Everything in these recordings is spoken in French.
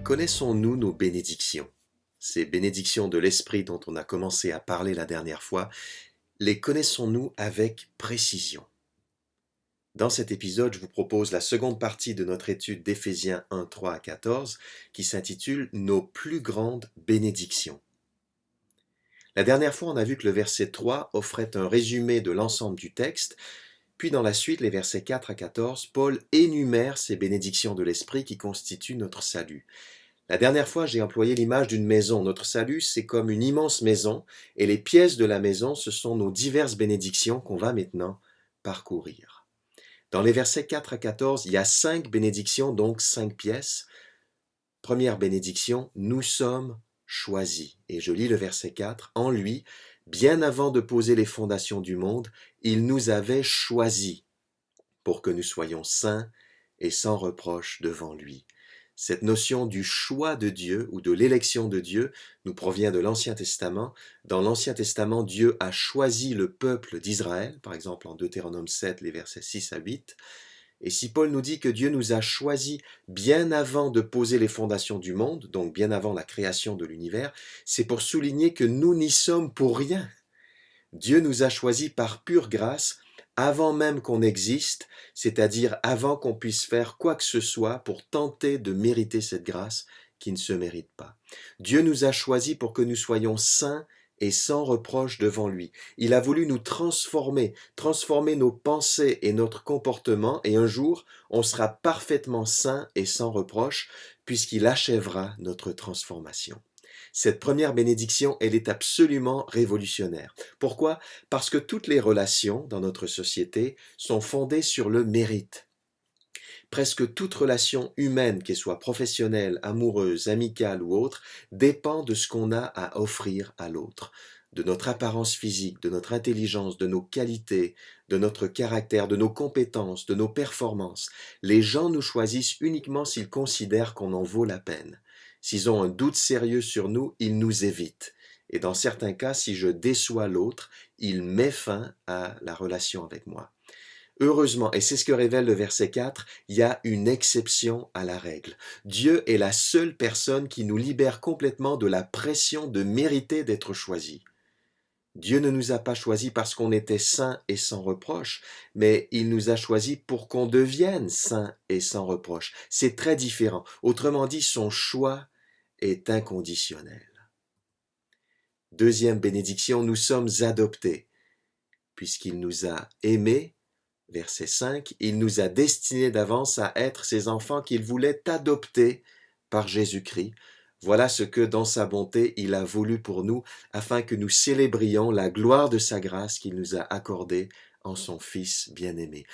Connaissons-nous nos bénédictions? Ces bénédictions de l'Esprit dont on a commencé à parler la dernière fois, les connaissons-nous avec précision? Dans cet épisode, je vous propose la seconde partie de notre étude d'Éphésiens 1, 3 à 14, qui s'intitule « Nos plus grandes bénédictions ». La dernière fois, on a vu que le verset 3 offrait un résumé de l'ensemble du texte, puis dans la suite, les versets 4 à 14, Paul énumère ces bénédictions de l'Esprit qui constituent notre salut. La dernière fois, j'ai employé l'image d'une maison. Notre salut, c'est comme une immense maison, et les pièces de la maison, ce sont nos diverses bénédictions qu'on va maintenant parcourir. Dans les versets 4 à 14, il y a 5 bénédictions, donc 5 pièces. Première bénédiction, nous sommes choisis. Et je lis le verset 4. En lui, bien avant de poser les fondations du monde, il nous avait choisis pour que nous soyons saints et sans reproche devant lui. Cette notion du choix de Dieu ou de l'élection de Dieu nous provient de l'Ancien Testament. Dans l'Ancien Testament, Dieu a choisi le peuple d'Israël, par exemple en Deutéronome 7, les versets 6 à 8. Et si Paul nous dit que Dieu nous a choisis bien avant de poser les fondations du monde, donc bien avant la création de l'univers, c'est pour souligner que nous n'y sommes pour rien. Dieu nous a choisis par pure grâce, avant même qu'on existe, c'est-à-dire avant qu'on puisse faire quoi que ce soit pour tenter de mériter cette grâce qui ne se mérite pas. Dieu nous a choisis pour que nous soyons saints et sans reproche devant lui. Il a voulu nous transformer nos pensées et notre comportement, et un jour, on sera parfaitement saint et sans reproche, puisqu'il achèvera notre transformation. Cette première bénédiction, elle est absolument révolutionnaire. Pourquoi? Parce que toutes les relations dans notre société sont fondées sur le mérite. Presque toute relation humaine, qu'elle soit professionnelle, amoureuse, amicale ou autre, dépend de ce qu'on a à offrir à l'autre, de notre apparence physique, de notre intelligence, de nos qualités, de notre caractère, de nos compétences, de nos performances. Les gens nous choisissent uniquement s'ils considèrent qu'on en vaut la peine. S'ils ont un doute sérieux sur nous, ils nous évitent. Et dans certains cas, si je déçois l'autre, il met fin à la relation avec moi. Heureusement, et c'est ce que révèle le verset 4, il y a une exception à la règle. Dieu est la seule personne qui nous libère complètement de la pression de mériter d'être choisi. Dieu ne nous a pas choisis parce qu'on était saints et sans reproche, mais il nous a choisis pour qu'on devienne saints et sans reproche. C'est très différent. Autrement dit, son choix est inconditionnel. Deuxième bénédiction, nous sommes adoptés, puisqu'il nous a aimés. Verset 5, il nous a destinés d'avance à être ses enfants qu'il voulait adopter par Jésus-Christ. Voilà ce que, dans sa bonté, il a voulu pour nous, afin que nous célébrions la gloire de sa grâce qu'il nous a accordée en son Fils bien-aimé.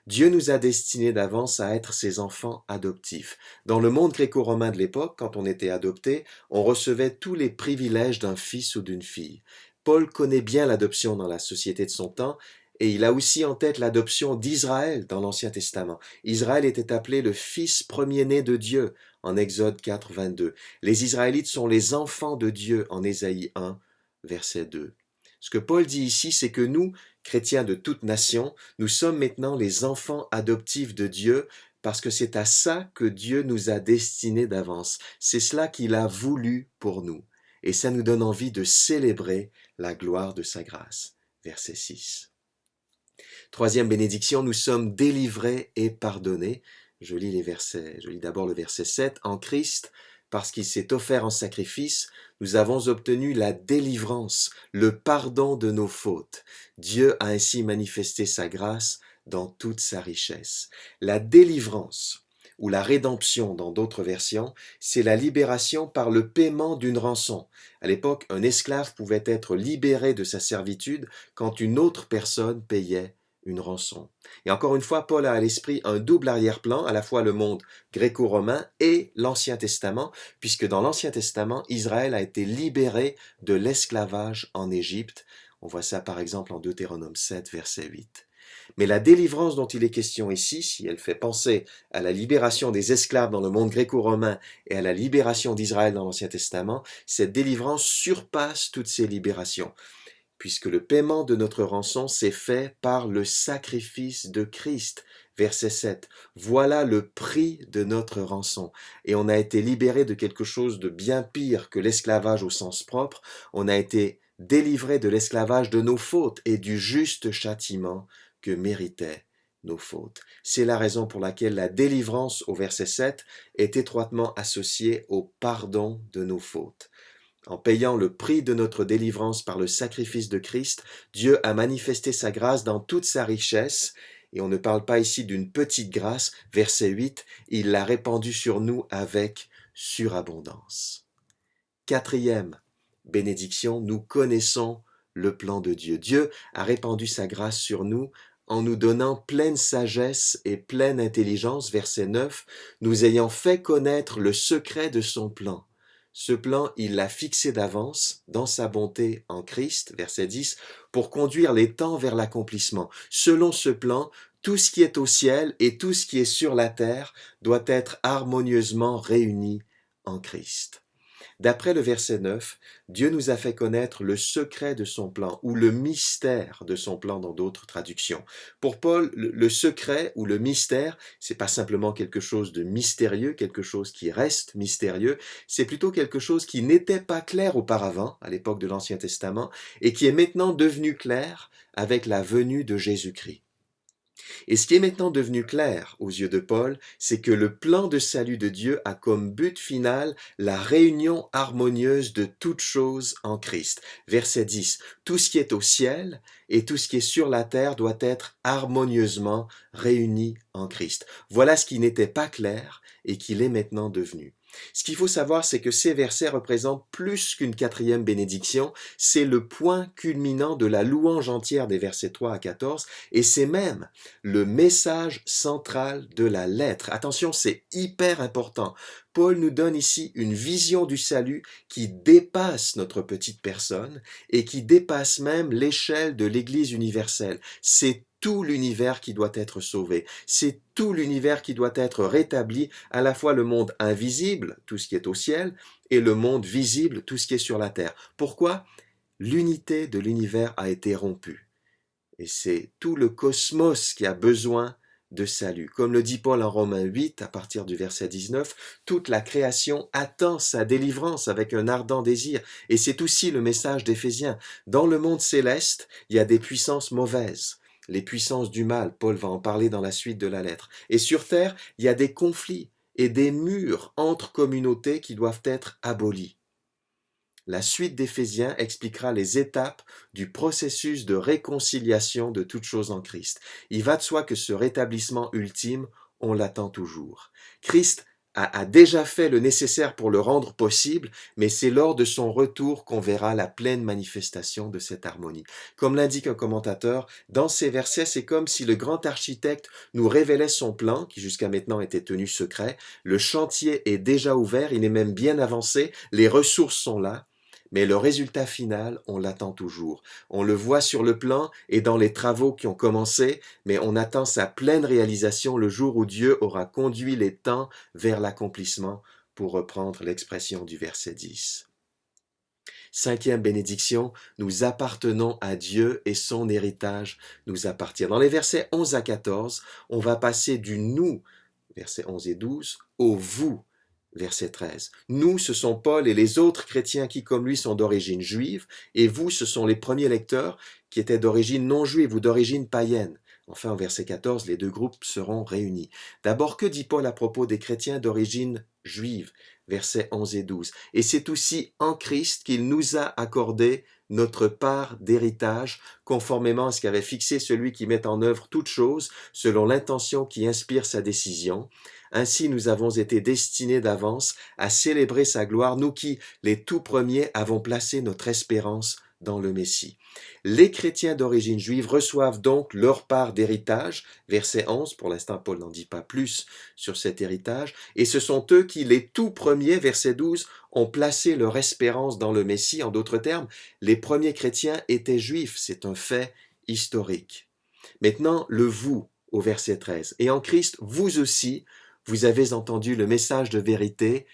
Dieu nous a destinés d'avance à être ses enfants adoptifs. Dans le monde gréco-romain de l'époque, quand on était adopté, on recevait tous les privilèges d'un fils ou d'une fille. Paul connaît bien l'adoption dans la société de son temps, et il a aussi en tête l'adoption d'Israël dans l'Ancien Testament. Israël était appelé le fils premier-né de Dieu en Exode 4, 22. Les Israélites sont les enfants de Dieu en Ésaïe 1, verset 2. Ce que Paul dit ici, c'est que nous, chrétiens de toute nation, nous sommes maintenant les enfants adoptifs de Dieu parce que c'est à ça que Dieu nous a destinés d'avance. C'est cela qu'il a voulu pour nous. Et ça nous donne envie de célébrer la gloire de sa grâce. Verset 6. Troisième bénédiction, nous sommes délivrés et pardonnés. Je lis d'abord le verset 7. En Christ, parce qu'il s'est offert en sacrifice, nous avons obtenu la délivrance, le pardon de nos fautes. Dieu a ainsi manifesté sa grâce dans toute sa richesse. La délivrance, ou la rédemption dans d'autres versions, c'est la libération par le paiement d'une rançon. À l'époque, un esclave pouvait être libéré de sa servitude quand une autre personne payait une rançon. Et encore une fois, Paul a à l'esprit un double arrière-plan, à la fois le monde gréco-romain et l'Ancien Testament, puisque dans l'Ancien Testament, Israël a été libéré de l'esclavage en Égypte. On voit ça par exemple en Deutéronome 7, verset 8. Mais la délivrance dont il est question ici, si elle fait penser à la libération des esclaves dans le monde gréco-romain et à la libération d'Israël dans l'Ancien Testament, cette délivrance surpasse toutes ces libérations. puisque le paiement de notre rançon s'est fait par le sacrifice de Christ. Verset 7. Voilà le prix de notre rançon. Et on a été libéré de quelque chose de bien pire que l'esclavage au sens propre. On a été délivré de l'esclavage de nos fautes et du juste châtiment que méritaient nos fautes. C'est la raison pour laquelle la délivrance au verset 7 est étroitement associée au pardon de nos fautes. En payant le prix de notre délivrance par le sacrifice de Christ, Dieu a manifesté sa grâce dans toute sa richesse, et on ne parle pas ici d'une petite grâce. Verset 8, il l'a répandue sur nous avec surabondance. Quatrième bénédiction, nous connaissons le plan de Dieu. Dieu a répandu sa grâce sur nous en nous donnant pleine sagesse et pleine intelligence. Verset 9, nous ayant fait connaître le secret de son plan. Ce plan, il l'a fixé d'avance dans sa bonté en Christ, verset 10, pour conduire les temps vers l'accomplissement. Selon ce plan, tout ce qui est au ciel et tout ce qui est sur la terre doit être harmonieusement réuni en Christ. D'après le verset 9, Dieu nous a fait connaître le secret de son plan, ou le mystère de son plan dans d'autres traductions. Pour Paul, le secret ou le mystère, c'est pas simplement quelque chose de mystérieux, quelque chose qui reste mystérieux, c'est plutôt quelque chose qui n'était pas clair auparavant, à l'époque de l'Ancien Testament, et qui est maintenant devenu clair avec la venue de Jésus-Christ. Et ce qui est maintenant devenu clair aux yeux de Paul, c'est que le plan de salut de Dieu a comme but final la réunion harmonieuse de toutes choses en Christ. Verset 10, tout ce qui est au ciel et tout ce qui est sur la terre doit être harmonieusement réuni en Christ. Voilà ce qui n'était pas clair et qui l'est maintenant devenu. Ce qu'il faut savoir, c'est que ces versets représentent plus qu'une quatrième bénédiction, c'est le point culminant de la louange entière des versets 3 à 14, et c'est même le message central de la lettre. Attention, c'est hyper important. Paul nous donne ici une vision du salut qui dépasse notre petite personne et qui dépasse même l'échelle de l'Église universelle. C'est tout l'univers qui doit être sauvé. C'est tout l'univers qui doit être rétabli, à la fois le monde invisible, tout ce qui est au ciel, et le monde visible, tout ce qui est sur la terre. Pourquoi? L'unité de l'univers a été rompue. Et c'est tout le cosmos qui a besoin de salut. Comme le dit Paul en Romains 8, à partir du verset 19, toute la création attend sa délivrance avec un ardent désir. Et c'est aussi le message d'Éphésiens. Dans le monde céleste, il y a des puissances mauvaises. Les puissances du mal, Paul va en parler dans la suite de la lettre. Et sur terre, il y a des conflits et des murs entre communautés qui doivent être abolis. La suite d'Éphésiens expliquera les étapes du processus de réconciliation de toutes choses en Christ. Il va de soi que ce rétablissement ultime, on l'attend toujours. Christ a déjà fait le nécessaire pour le rendre possible, mais c'est lors de son retour qu'on verra la pleine manifestation de cette harmonie. Comme l'indique un commentateur, dans ces versets, c'est comme si le grand architecte nous révélait son plan, qui jusqu'à maintenant était tenu secret. Le chantier est déjà ouvert, il est même bien avancé, les ressources sont là, mais le résultat final, on l'attend toujours. On le voit sur le plan et dans les travaux qui ont commencé, mais on attend sa pleine réalisation le jour où Dieu aura conduit les temps vers l'accomplissement, pour reprendre l'expression du verset 10. Cinquième bénédiction, nous appartenons à Dieu et son héritage nous appartient. Dans les versets 11 à 14, on va passer du nous, versets 11 et 12, au vous, verset 13. Nous, ce sont Paul et les autres chrétiens qui, comme lui, sont d'origine juive, et vous, ce sont les premiers lecteurs qui étaient d'origine non juive ou d'origine païenne. Enfin, au verset 14, les deux groupes seront réunis. D'abord, que dit Paul à propos des chrétiens d'origine juive? Versets 11 et 12. Et c'est aussi en Christ qu'il nous a accordé notre part d'héritage, conformément à ce qu'avait fixé celui qui met en œuvre toutes choses, selon l'intention qui inspire sa décision. Ainsi, nous avons été destinés d'avance à célébrer sa gloire, nous qui, les tout premiers, avons placé notre espérance dans le Messie. Les chrétiens d'origine juive reçoivent donc leur part d'héritage, verset 11, pour l'instant Paul n'en dit pas plus sur cet héritage, et ce sont eux qui, les tout premiers, verset 12, ont placé leur espérance dans le Messie. En d'autres termes, les premiers chrétiens étaient juifs, c'est un fait historique. Maintenant, le vous, au verset 13, et en Christ, vous aussi, vous avez entendu le message de vérité,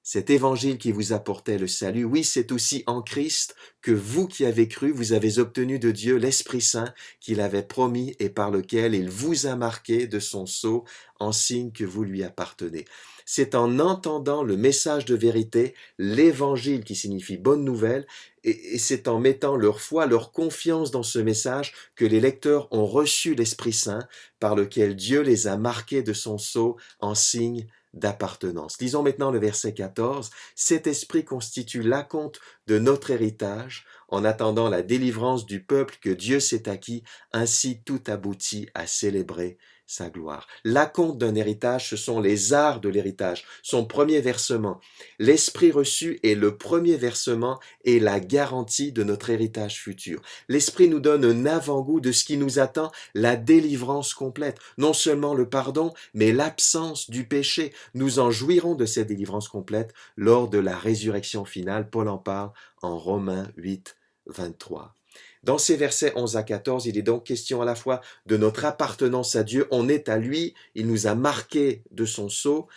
Cet évangile qui vous apportait le salut, oui, c'est aussi en Christ que vous qui avez cru, vous avez obtenu de Dieu l'Esprit Saint qu'il avait promis et par lequel il vous a marqué de son sceau en signe que vous lui appartenez. C'est en entendant le message de vérité, l'évangile qui signifie bonne nouvelle, et c'est en mettant leur foi, leur confiance dans ce message que les lecteurs ont reçu l'Esprit Saint par lequel Dieu les a marqués de son sceau en signe d'appartenance. Lisons maintenant le verset 14. Cet esprit constitue l'acompte de notre héritage en attendant la délivrance du peuple que Dieu s'est acquis, ainsi tout aboutit à célébrer sa gloire. L'acompte d'un héritage, ce sont les arts de l'héritage, son premier versement. L'esprit reçu est le premier versement et la garantie de notre héritage futur. L'esprit nous donne un avant-goût de ce qui nous attend, la délivrance complète. Non seulement le pardon, mais l'absence du péché. Nous en jouirons de cette délivrance complète lors de la résurrection finale. Paul en parle en Romains 8, 23. Dans ces versets 11 à 14, il est donc question à la fois de notre appartenance à Dieu, on est à lui, il nous a marqués de son sceau,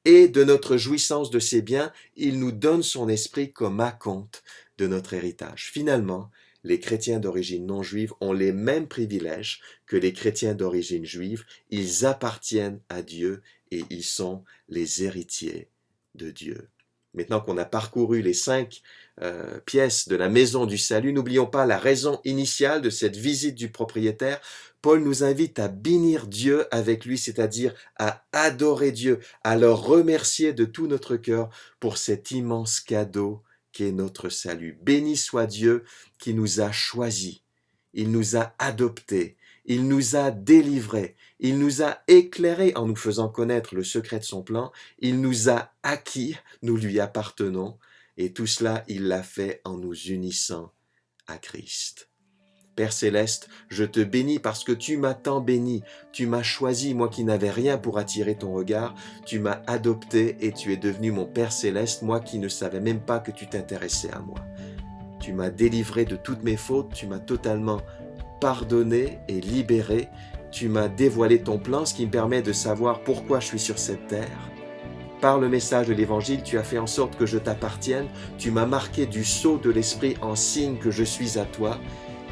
et de notre jouissance de ses biens, il nous donne son esprit comme acompte de notre héritage. Finalement, les chrétiens d'origine non juive ont les mêmes privilèges que les chrétiens d'origine juive, ils appartiennent à Dieu et ils sont les héritiers de Dieu. Maintenant qu'on a parcouru les 5 pièces de la maison du salut, n'oublions pas la raison initiale de cette visite du propriétaire. Paul nous invite à bénir Dieu avec lui, c'est-à-dire à adorer Dieu, à le remercier de tout notre cœur pour cet immense cadeau qu'est notre salut. Béni soit Dieu qui nous a choisis, il nous a adoptés, il nous a délivrés, il nous a éclairés en nous faisant connaître le secret de son plan, il nous a acquis, nous lui appartenons, et tout cela, il l'a fait en nous unissant à Christ. Père Céleste, je te bénis parce que tu m'as tant béni, tu m'as choisi, moi qui n'avais rien pour attirer ton regard, tu m'as adopté et tu es devenu mon Père Céleste, moi qui ne savais même pas que tu t'intéressais à moi. Tu m'as délivré de toutes mes fautes, tu m'as totalement pardonné et libéré, tu m'as dévoilé ton plan, ce qui me permet de savoir pourquoi je suis sur cette terre. Par le message de l'Évangile, tu as fait en sorte que je t'appartienne, tu m'as marqué du sceau de l'Esprit en signe que je suis à toi,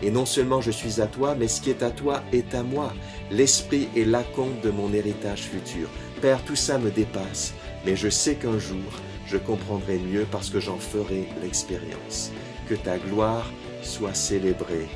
et non seulement je suis à toi, mais ce qui est à toi est à moi. L'Esprit est l'acompte de mon héritage futur. Père, tout ça me dépasse, mais je sais qu'un jour, je comprendrai mieux parce que j'en ferai l'expérience. Que ta gloire soit célébrée